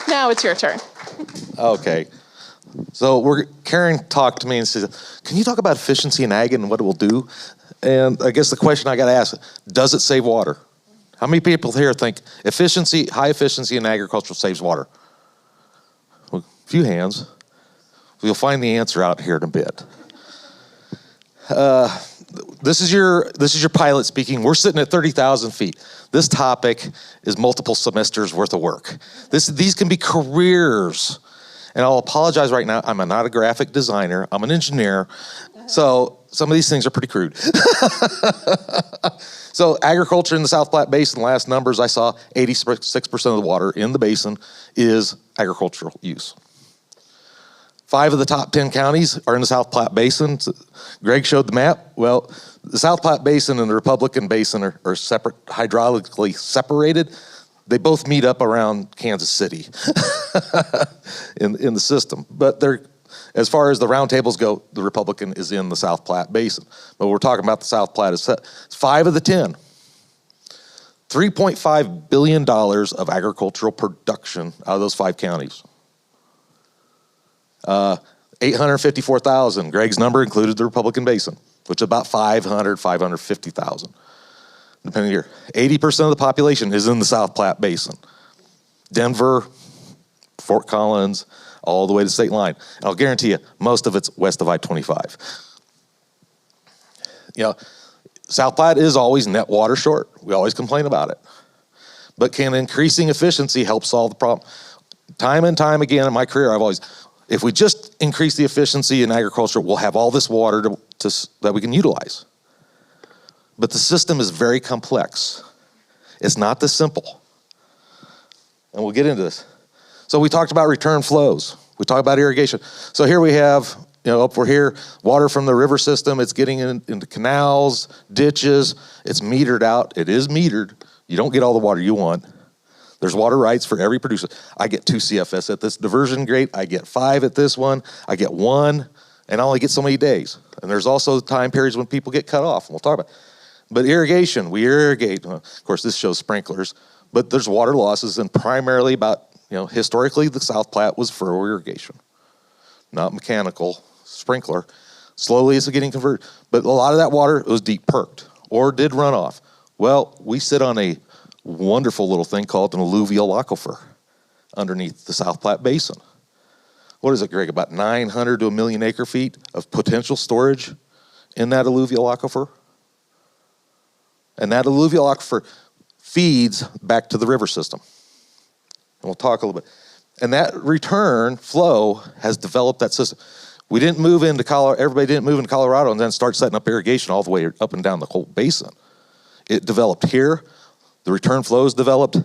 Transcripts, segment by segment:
Now it's your turn. Okay. So Karen talked to me and said, can you talk about efficiency in ag and what it will do? And I guess the question I got to ask, does it save water? How many people here think high efficiency in agriculture saves water? Well, a few hands. We'll find the answer out here in a bit. This is your pilot speaking. We're sitting at 30,000 feet. This topic is multiple semesters worth of work. These can be careers. And I'll apologize right now. I'm not a graphic designer. I'm an engineer. So some of these things are pretty crude. So agriculture in the South Platte Basin, last numbers I saw, 86% of the water in the basin is agricultural use. 5 of the top 10 counties are in the South Platte Basin. Greg showed the map. Well, the South Platte Basin and the Republican Basin are separate, hydraulically separated. They both meet up around Kansas City in the system. But as far as the round tables go, the Republican is in the South Platte Basin. But we're talking about the South Platte. It's 5 of the 10. $3.5 billion of agricultural production out of those 5 counties. 854,000. Greg's number included the Republican Basin, which is about 550,000. Depending here. 80% of the population is in the South Platte Basin. Denver, Fort Collins, all the way to the state line. And I'll guarantee you, most of it's west of I-25. South Platte is always net water short. We always complain about it. But can increasing efficiency help solve the problem? Time and time again in my career, if we just increase the efficiency in agriculture, we'll have all this water that we can utilize. But the system is very complex. It's not this simple. And we'll get into this. So we talked about return flows. We talked about irrigation. So here we have, over here, water from the river system. It's getting into canals, ditches. It's metered out. It is metered. You don't get all the water you want. There's water rights for every producer. I get 2 CFS at this diversion grate. I get 5 at this one. I get 1, and I only get so many days. And there's also time periods when people get cut off, and we'll talk about it. But irrigation, we irrigate. Of course, this shows sprinklers, but there's water losses, and primarily historically, the South Platte was furrow irrigation, not mechanical sprinkler. Slowly it's getting converted, but a lot of that water was deep perked or did run off. Well, we sit on a wonderful little thing called an alluvial aquifer underneath the South Platte Basin. What is it, Greg? About 900 to 1 million acre feet of potential storage in that alluvial aquifer. And that alluvial aquifer feeds back to the river system. And we'll talk a little bit. And that return flow has developed that system. We didn't move into Colorado, everybody didn't move into Colorado and then start setting up irrigation all the way up and down the whole basin. It developed here. The return flows developed.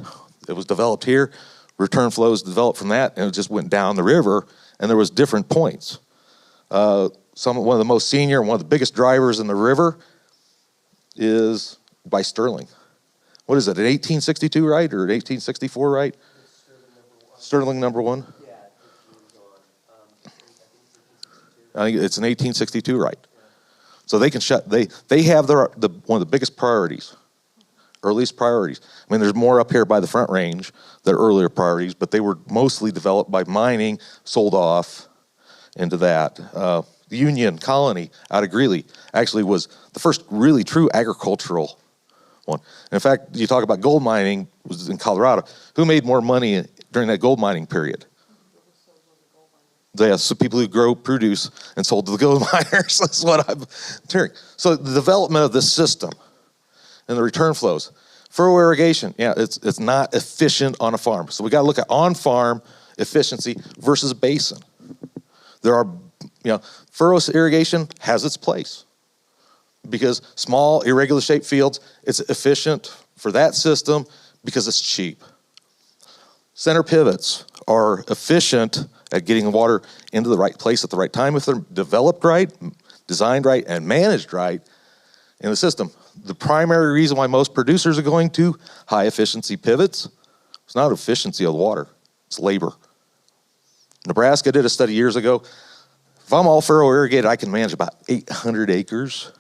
It was developed here. Return flows developed from that, and it just went down the river, and there was different points. One of the most senior and one of the biggest drivers in the river is by Sterling. What is it, an 1862 right or an 1864 right? Sterling number 1? Yeah, I think it's an 1862 right. So they can they have one of the biggest priorities, earliest priorities. I mean, there's more up here by the Front Range that are earlier priorities, but they were mostly developed by mining, sold off into that. The Union Colony out of Greeley actually was the first really true agricultural one. And in fact, you talk about gold mining was in Colorado. Who made more money during that gold mining period? So people who grow produce and sold to the gold miners. That's what I'm hearing. So the development of this system and the return flows. Furrow irrigation, it's not efficient on a farm. So we got to look at on-farm efficiency versus basin. There are, furrow irrigation has its place because small, irregular shaped fields, it's efficient for that system because it's cheap. Center pivots are efficient at getting the water into the right place at the right time if they're developed right, designed right, and managed right in the system. The primary reason why most producers are going to high efficiency pivots, it's not efficiency of the water, it's labor. Nebraska did a study years ago. If I'm all furrow irrigated, I can manage about 800 acres.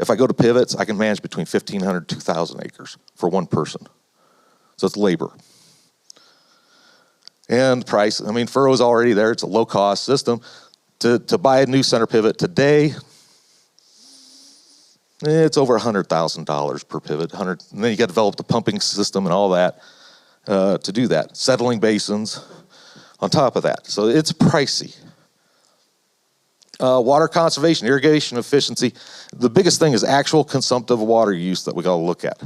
If I go to pivots, I can manage between 1,500 to 2,000 acres for one person. So it's labor. And price, I mean, furrow's already there. It's a low-cost system. To buy a new center pivot today, it's over $100,000 per pivot. And then you got to develop the pumping system and all that to do that. Settling basins on top of that. So it's pricey. Water conservation, irrigation efficiency. The biggest thing is actual consumptive water use that we got to look at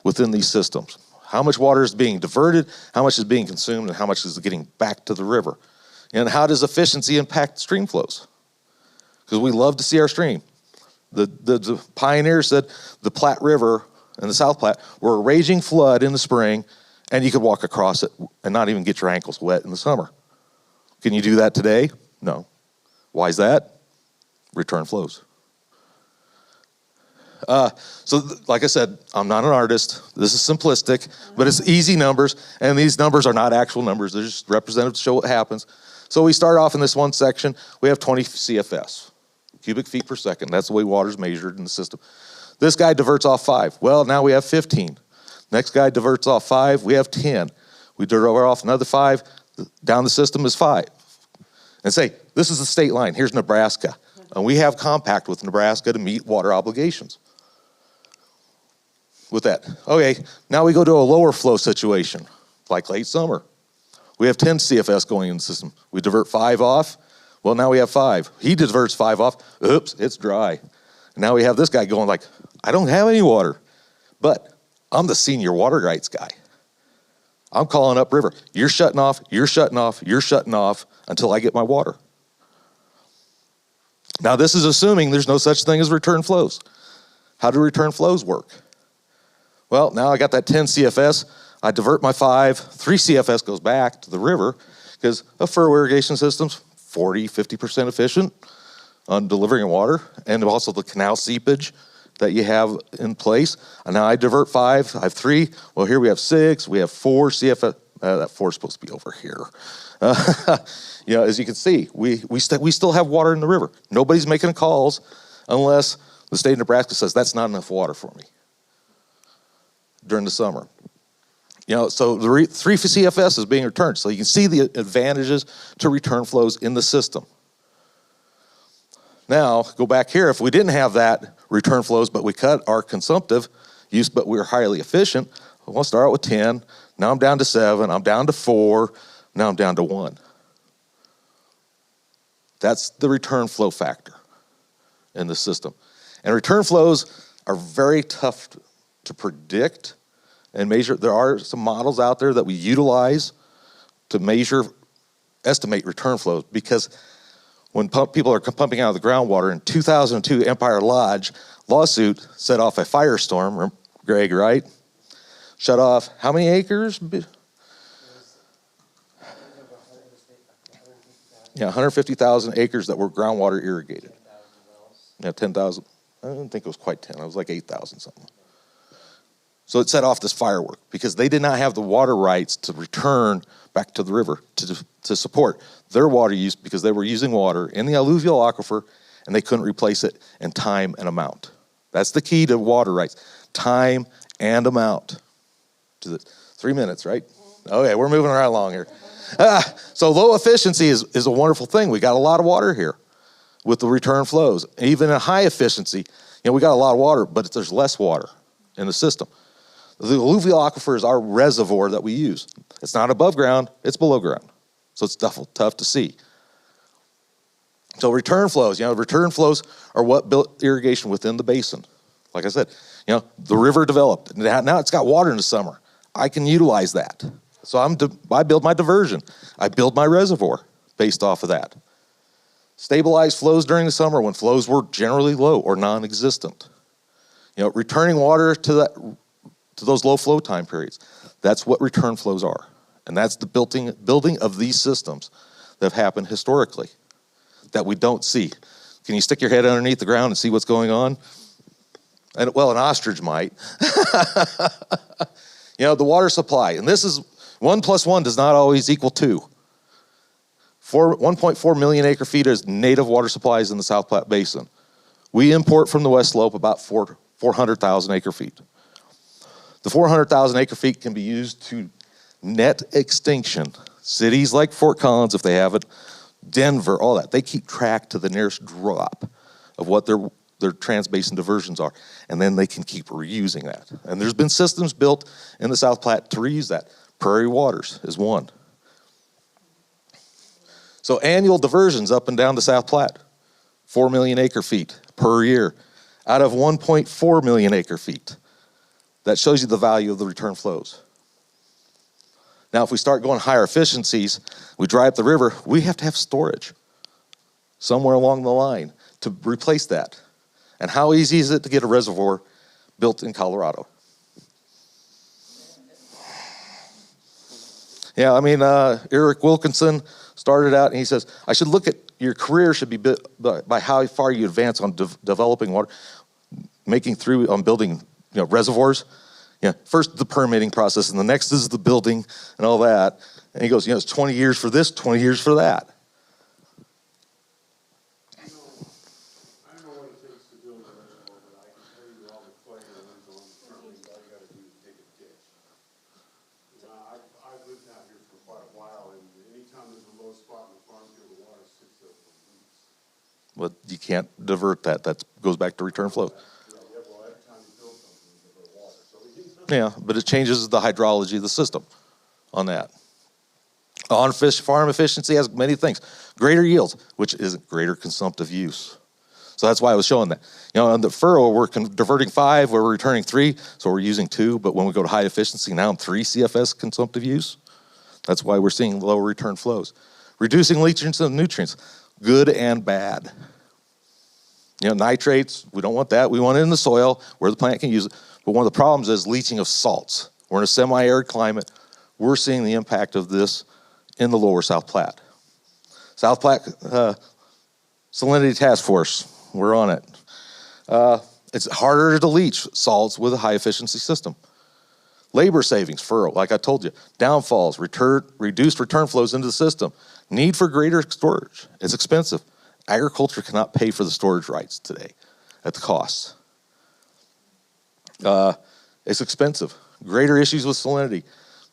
within these systems. How much water is being diverted, how much is being consumed, and how much is getting back to the river. And how does efficiency impact stream flows? Because we love to see our stream. The pioneers said the Platte River and the South Platte were a raging flood in the spring, and you could walk across it and not even get your ankles wet in the summer. Can you do that today? No. Why is that? Return flows. Like I said, I'm not an artist. This is simplistic, but it's easy numbers, and these numbers are not actual numbers. They're just representative to show what happens. So we start off in this one section. We have 20 CFS, cubic feet per second. That's the way water's measured in the system. This guy diverts off 5. Well, now we have 15. Next guy diverts off 5. We have 10. We divert off another 5. Down the system is 5. And say, this is the state line. Here's Nebraska. And we have compact with Nebraska to meet water obligations. With that. Okay, now we go to a lower flow situation, like late summer. We have 10 CFS going in the system. We divert 5 off. Well, now we have 5. He diverts 5 off. Oops, it's dry. And now we have this guy going like, I don't have any water, but I'm the senior water rights guy. I'm calling up river. You're shutting off, you're shutting off, you're shutting off until I get my water. Now, this is assuming there's no such thing as return flows. How do return flows work? Well, now I got that 10 CFS. I divert my 5. 3 CFS goes back to the river because a furrow irrigation system's 40, 50% efficient on delivering water, and also the canal seepage that you have in place. And now I divert 5. I have 3. Well, here we have 6. We have 4 CFS. That 4 is supposed to be over here. As you can see, we still have water in the river. Nobody's making calls unless the state of Nebraska says that's not enough water for me during the summer. So the 3 CFS is being returned. So you can see the advantages to return flows in the system. Now, go back here. If we didn't have that return flows, but we cut our consumptive use, but we were highly efficient, we'll start out with 10. Now I'm down to 7. I'm down to 4. Now I'm down to 1. That's the return flow factor in the system. And return flows are very tough to predict and measure. There are some models out there that we utilize to estimate return flows, because when people are pumping out of the groundwater, in 2002, Empire Lodge lawsuit set off a firestorm, Greg, right? Shut off how many acres? Yeah, 150,000 acres that were groundwater irrigated. 10,000. I didn't think it was quite 10. It was like 8,000 something. So it set off this firework because they did not have the water rights to return back to the river to support their water use, because they were using water in the alluvial aquifer and they couldn't replace it in time and amount. That's the key to water rights, time and amount. 3 minutes, right? Okay, we're moving right along here. So low efficiency is a wonderful thing. We got a lot of water here with the return flows. Even at high efficiency, we got a lot of water, but there's less water in the system. The alluvial aquifer is our reservoir that we use. It's not above ground, it's below ground. So it's tough to see. So return flows, return flows are what built irrigation within the basin. Like I said, the river developed. Now it's got water in the summer. I can utilize that. So I build my diversion. I build my reservoir based off of that. Stabilize flows during the summer when flows were generally low or non-existent. Returning water to those low flow time periods. That's what return flows are. And that's the building of these systems that have happened historically that we don't see. Can you stick your head underneath the ground and see what's going on? An ostrich might. The water supply. And this is 1 + 1 does not always equal 2. 1.4 million acre feet is native water supplies in the South Platte Basin. We import from the West Slope about 400,000 acre feet. The 400,000 acre feet can be used to net extinction Cities like Fort Collins, if they have it, Denver, all that, they keep track to the nearest drop of what their transbasin diversions are, and then they can keep reusing that. And there's been systems built in the South Platte to reuse that. Prairie Waters is one. So annual diversions up and down the South Platte, 4 million acre feet per year, out of 1.4 million acre feet. That shows you the value of the return flows. Now, if we start going higher efficiencies, we dry up the river, we have to have storage somewhere along the line to replace that. And how easy is it to get a reservoir built in Colorado? Yeah, I mean, Eric Wilkinson started out and he says, I should look at your career should be by how far you advance on developing water, building reservoirs. First the permitting process, and the next is the building and all that. And he goes, it's 20 years for this, 20 years for that. I don't know what it takes to build a reservoir, but I can tell you all the clay that runs along the front, all you got to do is dig a ditch. I've lived out here for quite a while, and anytime there's a low spot in the farm field, the water sits there for weeks. But you can't divert that. That goes back to return flow. Well, every time you build something, you divert water. Yeah, but it changes the hydrology of the system on that. On-fish farm efficiency has many things. Greater yields, which is greater consumptive use. So that's why I was showing that. On the furrow, we're diverting 5, we're returning 3, so we're using 2. But when we go to high efficiency, now I'm 3 CFS consumptive use. That's why we're seeing lower return flows. Reducing leaching of nutrients, good and bad. Nitrates, we don't want that. We want it in the soil where the plant can use it. But one of the problems is leaching of salts. We're in a semi-arid climate. We're seeing the impact of this in the lower South Platte. South Platte Salinity Task Force, we're on it. It's harder to leach salts with a high efficiency system. Labor savings, furrow, like I told you. Downfalls, reduced return flows into the system. Need for greater storage. It's expensive. Agriculture cannot pay for the storage rights today at the cost. It's expensive. Greater issues with salinity.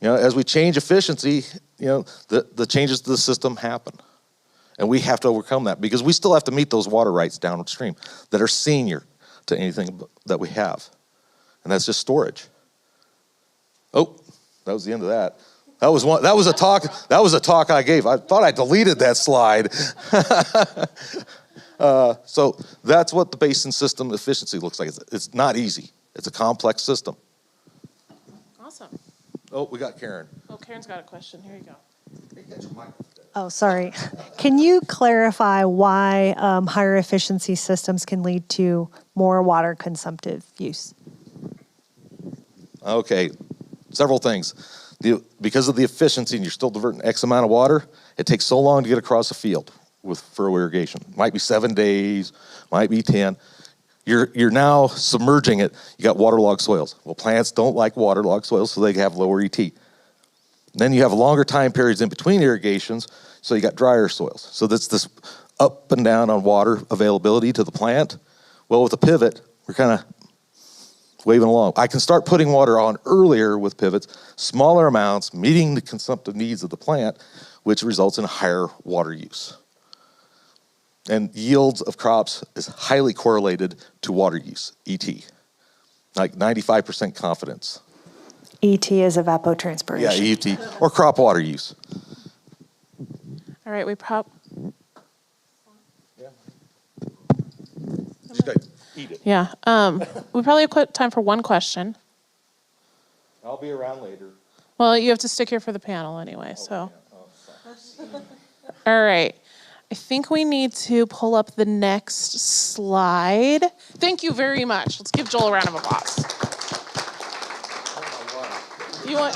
As we change efficiency, the changes to the system happen. And we have to overcome that because we still have to meet those water rights downstream that are senior to anything that we have. And that's just storage. Oh, that was the end of that. That was a talk I gave. I thought I deleted that slide. So that's what the basin system efficiency looks like. It's not easy. It's a complex system. Awesome. Oh, we got Karen. Oh, Karen's got a question. Here you go. Oh, sorry. Can you clarify why higher efficiency systems can lead to more water consumptive use? Okay, several things. Because of the efficiency and you're still diverting X amount of water, it takes so long to get across a field with furrow irrigation. Might be 7 days, might be 10. You're now submerging it. You got waterlogged soils. Well, plants don't like waterlogged soils, so they have lower ET. Then you have longer time periods in between irrigations, so you got drier soils. So that's this up and down on water availability to the plant. Well, with a pivot, we're kind of waving along. I can start putting water on earlier with pivots, smaller amounts, meeting the consumptive needs of the plant, which results in higher water use. And yields of crops is highly correlated to water use, ET, like 95% confidence. ET is evapotranspiration. Yeah, ET, or crop water use. All right, Just gotta eat it. Yeah. We probably have time for one question. I'll be around later. Well, you have to stick here for the panel anyway, so. All right. I think we need to pull up the next slide. Thank you very much. Let's give Joel a round of applause. You want...